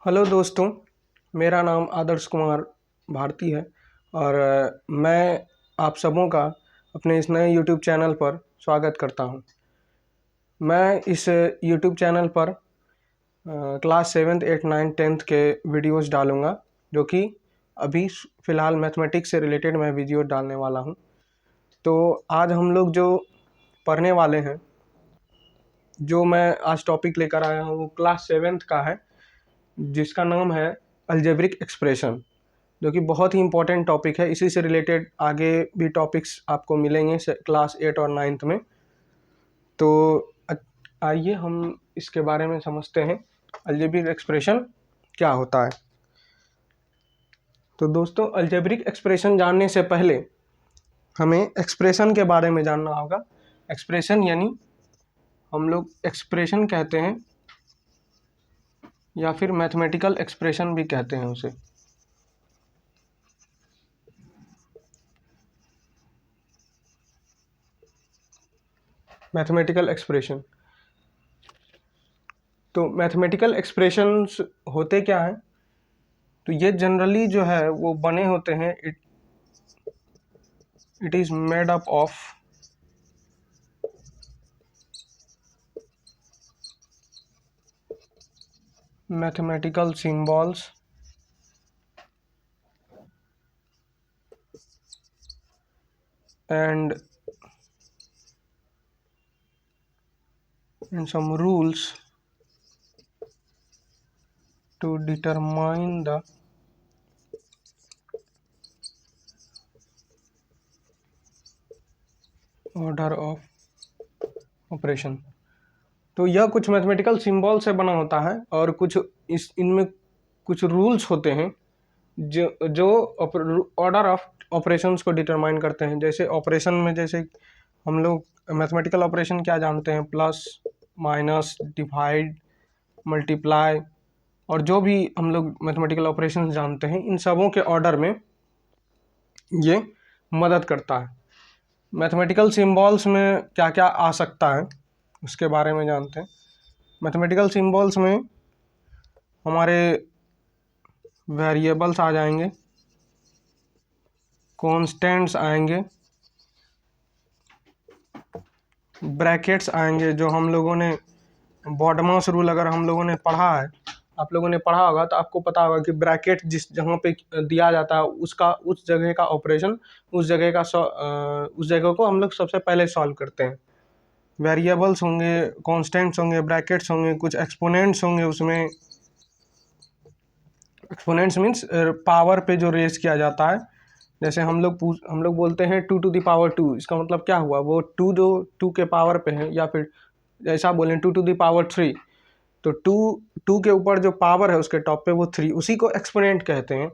Hello दोस्तों, मेरा नाम आदर्श कुमार भारती है और मैं आप सबों का अपने इस नए यूट्यूब चैनल पर स्वागत करता हूं। मैं इस यूट्यूब चैनल पर class 7th 8th 9th 10th के वीडियोस डालूंगा, जो कि अभी फ़िलहाल मैथमेटिक्स से रिलेटेड मैं वीडियो डालने वाला हूं। तो आज हम लोग जो पढ़ने वाले हैं, जो मैं आज टॉपिक लेकर आया हूं वो क्लास 7th का है, जिसका नाम है अलजेब्रिक एक्सप्रेशन, जो कि बहुत ही इम्पोर्टेंट टॉपिक है। इसी से रिलेटेड आगे भी टॉपिक्स आपको मिलेंगे क्लास 8 और 9th में। तो आइए हम इसके बारे में समझते हैं, अलजेब्रिक एक्सप्रेशन क्या होता है। तो दोस्तों, अलजेब्रिक एक्सप्रेशन जानने से पहले हमें एक्सप्रेशन के बारे में जानना होगा। एक्सप्रेशन यानी हम लोग एक्सप्रेशन कहते हैं या फिर मैथमेटिकल एक्सप्रेशन भी कहते हैं उसे। मैथमेटिकल एक्सप्रेशन, तो मैथमेटिकल एक्सप्रेशंस होते क्या हैं? तो ये जनरली जो है वो बने होते हैं, it is made up of mathematical symbols and some rules to determine the order of operation। तो यह कुछ मैथमेटिकल सिंबल से बना होता है और कुछ इनमें कुछ रूल्स होते हैं जो ऑर्डर ऑफ ऑपरेशंस को डिटरमाइन करते हैं। जैसे ऑपरेशन में, जैसे हम लोग मैथमेटिकल ऑपरेशन क्या जानते हैं, प्लस माइनस डिवाइड मल्टीप्लाई, और जो भी हम लोग मैथमेटिकल ऑपरेशंस जानते हैं, इन सबों के ऑर्डर में ये मदद करता है। मैथमेटिकल सिंबल्स में क्या क्या आ सकता है उसके बारे में जानते हैं। मैथमेटिकल सिंबल्स में हमारे वेरिएबल्स आ जाएंगे, कॉन्स्टेंट्स आएंगे, ब्रैकेट्स आएंगे। जो हम लोगों ने बॉडमास रूल अगर हम लोगों ने पढ़ा है, आप लोगों ने पढ़ा होगा, तो आपको पता होगा कि ब्रैकेट जिस जगह पे दिया जाता है उसका, उस जगह का ऑपरेशन, उस जगह को हम लोग सबसे पहले सॉल्व करते हैं। वेरिएबल्स होंगे, कांस्टेंट्स होंगे, ब्रैकेट्स होंगे, कुछ एक्सपोनेंट्स होंगे। उसमें एक्सपोनेंट्स मीन्स पावर पे जो रेज किया जाता है। जैसे हम लोग बोलते हैं 2 to the power 2, इसका मतलब क्या हुआ? वो 2 जो 2 के पावर पे है, या फिर ऐसा बोलें 2 to the power 3, तो 2 के ऊपर जो पावर है उसके टॉप पे वो 3, उसी को एक्सपोनेंट कहते हैं।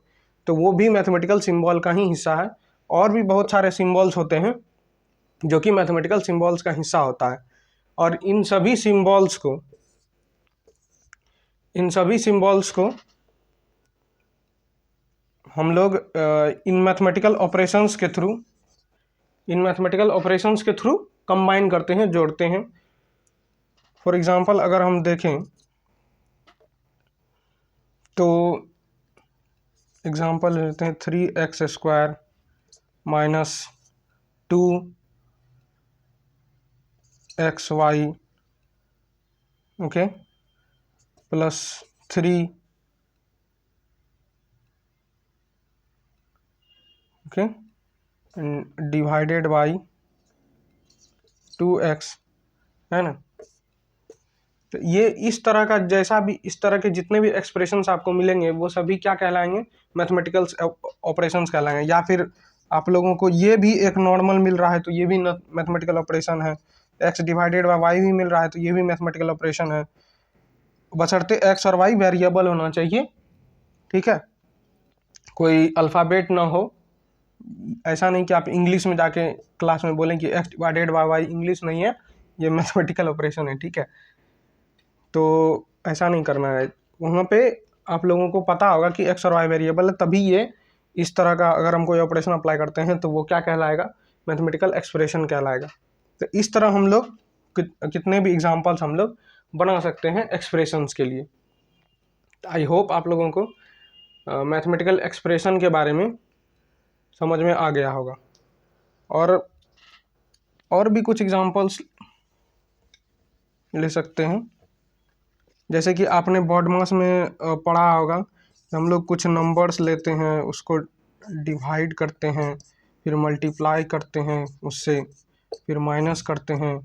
तो वो भी मैथमेटिकल सिंबल का ही हिस्सा है। और भी बहुत सारे सिंबल्स होते हैं जो कि मैथमेटिकल सिंबल्स का हिस्सा होता है। और इन सभी सिंबल्स को हम लोग इन मैथमेटिकल ऑपरेशंस के थ्रू कंबाइन करते हैं, जोड़ते हैं। फॉर एग्जांपल अगर हम देखें तो एग्जांपल लेते हैं 3x² minus 2xy, okay, plus 3, okay, divided by 2x, है ना। तो ये इस तरह का, जैसा भी इस तरह के जितने भी एक्सप्रेशंस आपको मिलेंगे वो सभी क्या कहलाएंगे? मैथमेटिकल ऑपरेशंस कहलाएंगे। या फिर आप लोगों को ये भी एक नॉर्मल मिल रहा है तो ये भी मैथमेटिकल ऑपरेशन है। x डिवाइडेड बाई वाई भी मिल रहा है तो ये भी मैथमेटिकल ऑपरेशन है, बशर्ते x और y वेरिएबल होना चाहिए, ठीक है, कोई अल्फ़ाबेट ना हो। ऐसा नहीं कि आप इंग्लिश में जाके क्लास में बोलें कि x divided by y, English नहीं है, ये मैथमेटिकल ऑपरेशन है, ठीक है। तो ऐसा नहीं करना है। वहाँ पे आप लोगों को पता होगा कि x और y वेरिएबल है, तभी ये इस तरह का अगर हम कोई ऑपरेशन अप्लाई करते हैं तो वो क्या कहलाएगा? मैथमेटिकल एक्सप्रेशन कहलाएगा। तो इस तरह हम लोग कितने भी एग्जांपल्स हम लोग बना सकते हैं एक्सप्रेशंस के लिए। आई होप आप लोगों को मैथमेटिकल एक्सप्रेशन के बारे में समझ में आ गया होगा। और भी कुछ एग्जांपल्स ले सकते हैं, जैसे कि आपने बोर्ड मास में पढ़ा होगा, हम लोग कुछ नंबर्स लेते हैं, उसको डिवाइड करते हैं, फिर मल्टीप्लाई करते हैं उससे, फिर माइनस करते हैं,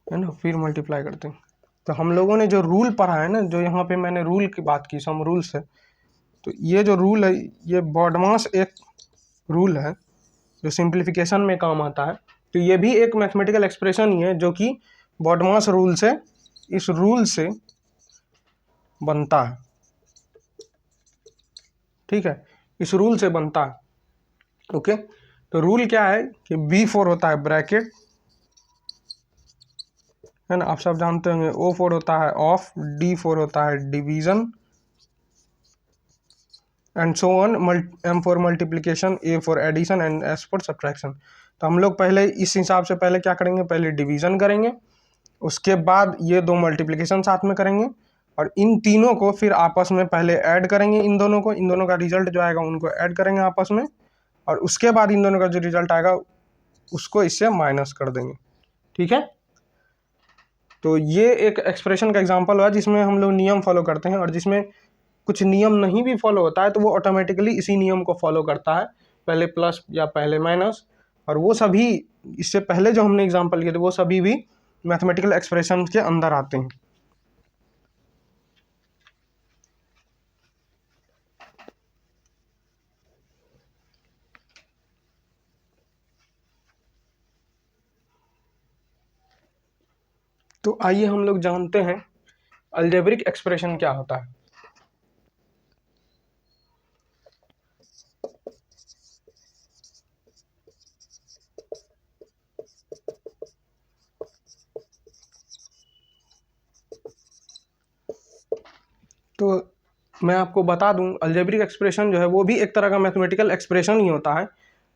है ना, फिर मल्टीप्लाई करते हैं। तो हम लोगों ने जो रूल पढ़ा है ना, जो यहाँ पे मैंने रूल की बात की, सम रूल्स है, तो ये जो रूल है, ये बोर्ड मास एक रूल है जो सिंप्लीफिकेशन में काम आता है। तो ये भी एक मैथमेटिकल एक्सप्रेशन ही है जो कि बॉडमास रूल से, इस रूल से बनता है। ठीक है, इस रूल से बनता है। ओके, तो रूल क्या है कि B4 होता है ब्रैकेट, है ना, आप सब जानते होंगे। O4 होता है ऑफ, D4 होता है division, and so on. M for multiplication, A for addition, and S for subtraction. तो हम लोग पहले इस हिसाब से पहले क्या करेंगे, पहले डिवीजन करेंगे, उसके बाद ये दो मल्टीप्लिकेशन साथ में करेंगे, और इन तीनों को फिर आपस में पहले ऐड करेंगे, इन दोनों को, इन दोनों का रिजल्ट जो आएगा उनको ऐड करेंगे आपस में, और उसके बाद इन दोनों का जो रिजल्ट आएगा उसको इससे माइनस कर देंगे। ठीक है, तो ये एक एक्सप्रेशन का एग्जांपल हुआ जिसमें हम लोग नियम फॉलो करते हैं, और जिसमें कुछ नियम नहीं भी फॉलो होता है तो वो ऑटोमेटिकली इसी नियम को फॉलो करता है, पहले प्लस या पहले माइनस। और वो सभी, इससे पहले जो हमने एग्जांपल किए थे, वो सभी भी मैथमेटिकल एक्सप्रेशन के अंदर आते हैं। तो आइए हम लोग जानते हैं अलजेब्रिक एक्सप्रेशन क्या होता है। तो मैं आपको बता दूं, अलजेब्रिक एक्सप्रेशन जो है वो भी एक तरह का मैथमेटिकल एक्सप्रेशन ही होता है,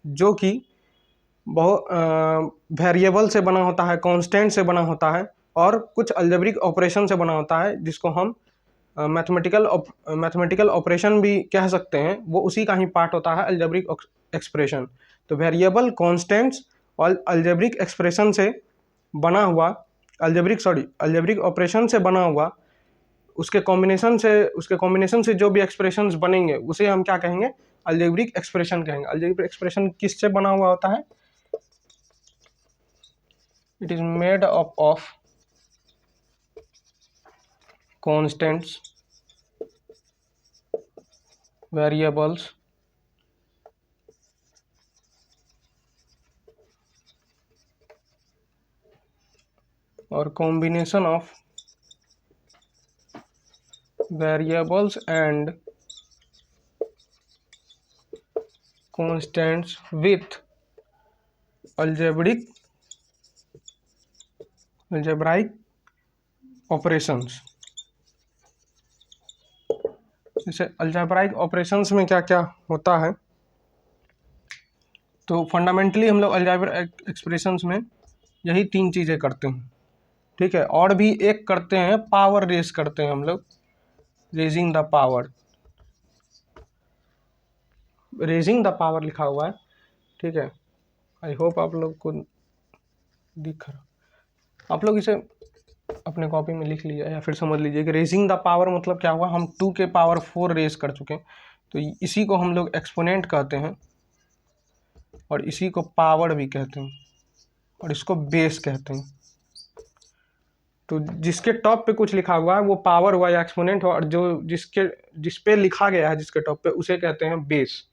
जो कि बहुत वेरिएबल से बना होता है, कांस्टेंट से बना होता है, और कुछ अलजेब्रिक ऑपरेशन से बना होता है, जिसको हम मैथमेटिकल ऑपरेशन भी कह सकते हैं। वो उसी का ही पार्ट होता है अलजेब्रिक एक्सप्रेशन। तो वेरिएबल, कांस्टेंट्स और अलजेब्रिक एक्सप्रेशन से बना हुआ, अलजेब्रिक ऑपरेशन से बना हुआ, उसके कॉम्बिनेशन से जो भी एक्सप्रेशंस बनेंगे उसे हम क्या कहेंगे, अलजेब्रिक एक्सप्रेशन कहेंगे। अलजेब्रिक एक्सप्रेशन किससे बना हुआ होता है, it is made up of constants, variables, और combination of variables and constants with algebraic operations. जैसे अलजेब्राइक ऑपरेशंस में क्या क्या होता है, तो फंडामेंटली हम लोग अलजेब्रिक एक्सप्रेशंस में यही तीन चीज़ें करते हैं। ठीक है, और भी एक करते हैं, पावर रेज करते हैं हम लोग, raising the power, raising the power लिखा हुआ है। ठीक है, आई होप आप लोग को दिख रहा, आप लोग इसे अपने कॉपी में लिख लीजिए या फिर समझ लीजिए कि रेजिंग द पावर मतलब क्या हुआ, हम 2 के पावर 4 रेज कर चुके हैं, तो इसी को हम लोग एक्सपोनेंट कहते हैं, और इसी को पावर भी कहते हैं, और इसको बेस कहते हैं। तो जिसके टॉप पे कुछ लिखा हुआ है वो पावर हुआ या एक्सपोनेंट हुआ, और जो जिस पे लिखा गया है जिसके टॉप पे, उसे कहते हैं बेस।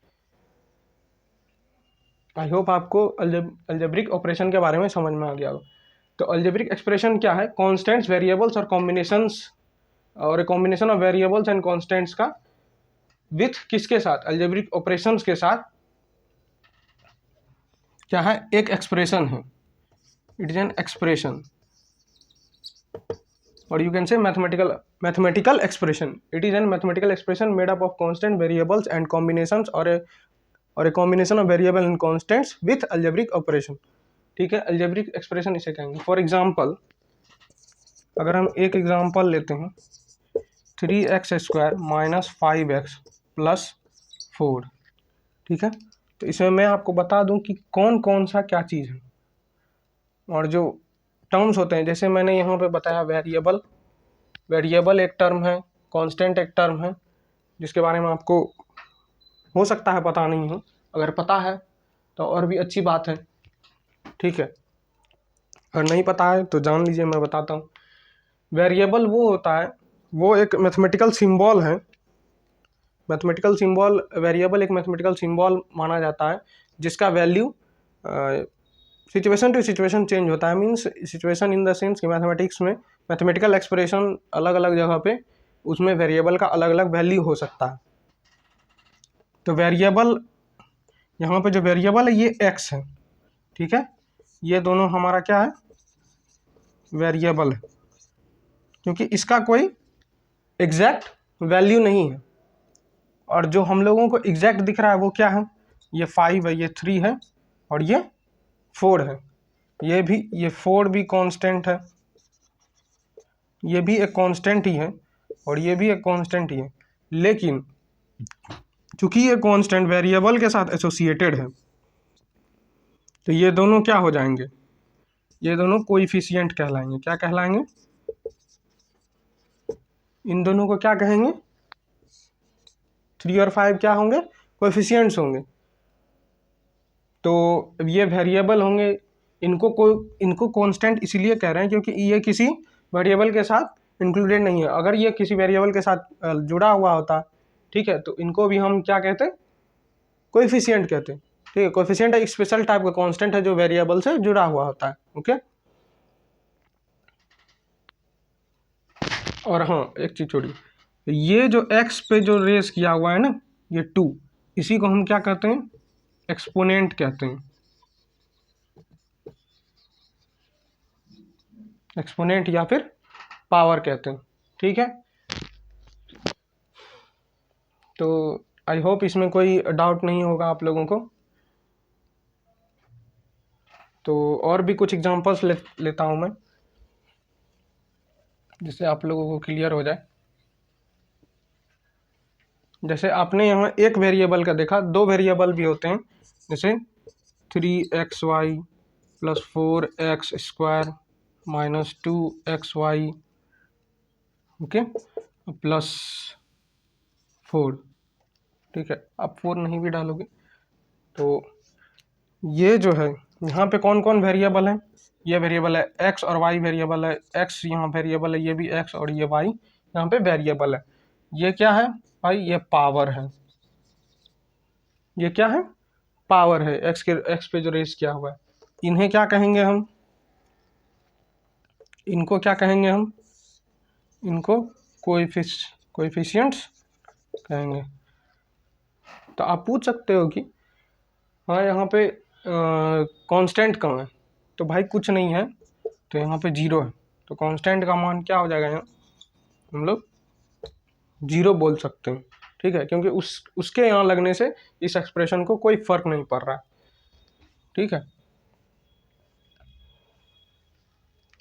आई होप आपको अलजेब्रिक ऑपरेशन के बारे में समझ में आ गया हो। तो अलजेब्रिक एक्सप्रेशन क्या है, कॉन्स्टेंट्स, वेरिएबल्स और कॉम्बिनेशंस, और a combination of variables and constants का विथ किसके साथ, अलजेब्रिक ऑपरेशंस के साथ क्या है, एक एक्सप्रेशन है, इट इज एन एक्सप्रेशन, और you can say mathematical expression, it is an mathematical expression made up of constant, variables and combinations, और a combination of variable and constants with algebraic operation. ठीक है, algebraic expression इसे कहेंगे। For example, अगर हम एक example लेते हैं 3x² माइनस 5x प्लस 4। ठीक है, तो इसमें मैं आपको बता दूं कि कौन कौन सा क्या चीज़ है और जो टर्म्स होते हैं। जैसे मैंने यहाँ पे बताया वेरिएबल एक टर्म है, कांस्टेंट एक टर्म है, जिसके बारे में आपको हो सकता है पता नहीं हो। अगर पता है तो और भी अच्छी बात है, ठीक है। अगर नहीं पता है तो जान लीजिए, मैं बताता हूँ। वेरिएबल वो होता है, वो एक मैथमेटिकल सिंबल है। मैथमेटिकल सिंबल, वेरिएबल एक मैथमेटिकल सिंबल माना जाता है जिसका value situation to situation change होता है। Means situation in the sense कि मैथमेटिक्स में मैथमेटिकल एक्सप्रेशन अलग अलग जगह पे उसमें वेरिएबल का अलग अलग वैल्यू हो सकता है। तो वेरिएबल, यहाँ पे जो वेरिएबल है ये एक्स है, ठीक है। ये दोनों हमारा क्या है, वेरिएबल है, क्योंकि इसका कोई एग्जैक्ट वैल्यू नहीं है। और जो हम लोगों को एग्जैक्ट दिख रहा है वो क्या है, ये 5 है, ये 3 है और ये 4 है। ये 4 भी कांस्टेंट है, ये भी एक कांस्टेंट ही है और ये भी एक कांस्टेंट ही है। लेकिन चूंकि ये कांस्टेंट वेरिएबल के साथ एसोसिएटेड है तो ये दोनों क्या हो जाएंगे, ये दोनों कोएफिशिएंट कहलाएंगे। क्या कहलाएंगे, इन दोनों को क्या कहेंगे, 3 और 5 क्या होंगे, कोएफिशिएंट्स होंगे। तो ये वेरिएबल होंगे, इनको कांस्टेंट इसलिए कह रहे हैं क्योंकि ये किसी वेरिएबल के साथ इंक्लूडेड नहीं है। अगर ये किसी वेरिएबल के साथ जुड़ा हुआ होता, ठीक है, तो इनको भी हम क्या कहते हैं, कोएफिशिएंट कहते हैं। ठीक है, कोएफिशिएंट एक स्पेशल टाइप का कांस्टेंट है जो वेरिएबल से जुड़ा हुआ होता है। ओके, और हाँ एक चीज छोड़िए, ये जो x पे जो रेस किया हुआ है ना, ये 2, इसी को हम क्या कहते हैं, एक्सपोनेंट कहते हैं। एक्सपोनेंट या फिर पावर कहते हैं, ठीक है। तो आई होप इसमें कोई डाउट नहीं होगा आप लोगों को। तो और भी कुछ एग्जांपल्स लेता हूं मैं, जिससे आप लोगों को क्लियर हो जाए। जैसे आपने यहाँ एक वेरिएबल का देखा, 2 वेरिएबल भी होते हैं, जैसे 3xy plus 4x² minus 2xy, okay, plus 4। ठीक है, आप 4 नहीं भी डालोगे तो ये जो है, यहाँ पे कौन कौन वेरिएबल है, ये वेरिएबल है x और y वेरिएबल है। x यहाँ वेरिएबल है, ये भी x, और ये y यहाँ पे वेरिएबल है। ये क्या है भाई, ये पावर है। ये क्या है, पावर है, x पे जो रेस किया हुआ है। इन्हें क्या कहेंगे हम, इनको क्या कहेंगे हम, इनको कोएफिशिएंट्स कहेंगे। तो आप पूछ सकते हो कि हाँ यहाँ पे कांस्टेंट कहाँ है, तो भाई कुछ नहीं है, तो यहाँ पे 0 है, तो कांस्टेंट का मान क्या हो जाएगा, यहाँ हम लोग 0 बोल सकते हैं। ठीक है, क्योंकि उसके यहाँ लगने से इस एक्सप्रेशन को कोई फर्क नहीं पड़ रहा है। ठीक है,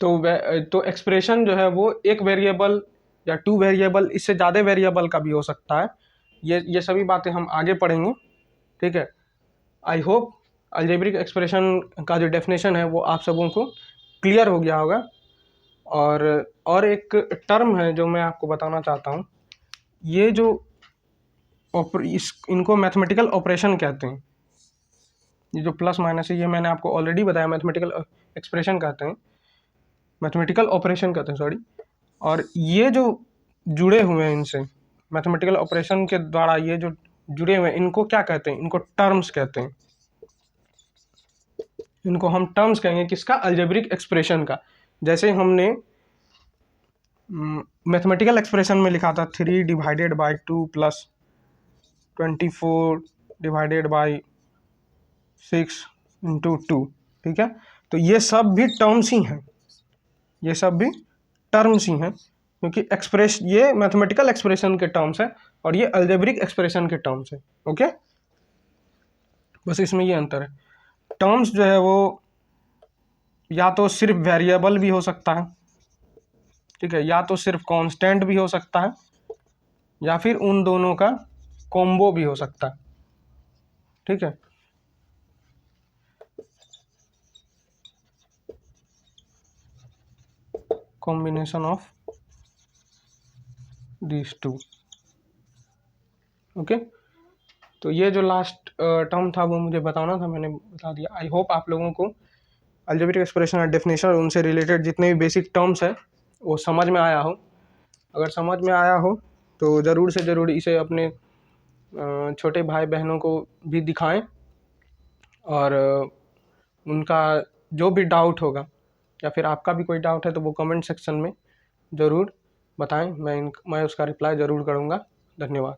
तो एक्सप्रेशन जो है वो एक वेरिएबल या 2 वेरिएबल, इससे ज़्यादा वेरिएबल का भी हो सकता है। ये सभी बातें हम आगे पढ़ेंगे। ठीक है, आई होप अलजेब्रिक एक्सप्रेशन का जो डेफिनेशन है वो आप सबों को क्लियर हो गया होगा। और एक टर्म है जो मैं आपको बताना चाहता हूँ, ये जो इनको मैथमेटिकल ऑपरेशन कहते हैं। ये जो प्लस माइनस है ये मैंने आपको ऑलरेडी बताया, मैथमेटिकल एक्सप्रेशन कहते हैं, मैथमेटिकल ऑपरेशन कहते हैं, सॉरी। और ये जो जुड़े हुए हैं इनसे, मैथमेटिकल ऑपरेशन के द्वारा ये जो जुड़े हुए हैं, इनको क्या कहते हैं, इनको टर्म्स कहते हैं। इनको हम टर्म्स कहेंगे, किसका, अलजेब्रिक एक्सप्रेशन का। जैसे हमने मैथमेटिकल एक्सप्रेशन में लिखा था 3 divided by 2 plus 24 divided by 6 into 2। ठीक है, तो ये सब भी टर्म्स ही हैं, ये सब भी टर्म्स ही हैं, क्योंकि ये मैथमेटिकल एक्सप्रेशन के टर्म्स है और ये अलजेब्रिक एक्सप्रेशन के टर्म्स है। ओके, बस इसमें ये अंतर है। टर्म्स जो है वो या तो सिर्फ वेरिएबल भी हो सकता है, ठीक है, या तो सिर्फ कांस्टेंट भी हो सकता है, या फिर उन दोनों का कॉम्बो भी हो सकता है। ठीक है, combination of these two. Okay, तो ये जो लास्ट टर्म था वो मुझे बताना था, मैंने बता दिया। आई होप आप लोगों को अलजेब्रिक एक्सप्रेशन और डेफिनेशन और उनसे रिलेटेड जितने भी बेसिक टर्म्स हैं वो समझ में आया हो। अगर समझ में आया हो तो ज़रूर से ज़रूर इसे अपने छोटे भाई बहनों को भी दिखाएं, और उनका जो भी डाउट होगा या फिर आपका भी कोई डाउट है तो वो कमेंट सेक्शन में ज़रूर बताएं। मैं उसका रिप्लाई ज़रूर करूँगा। धन्यवाद।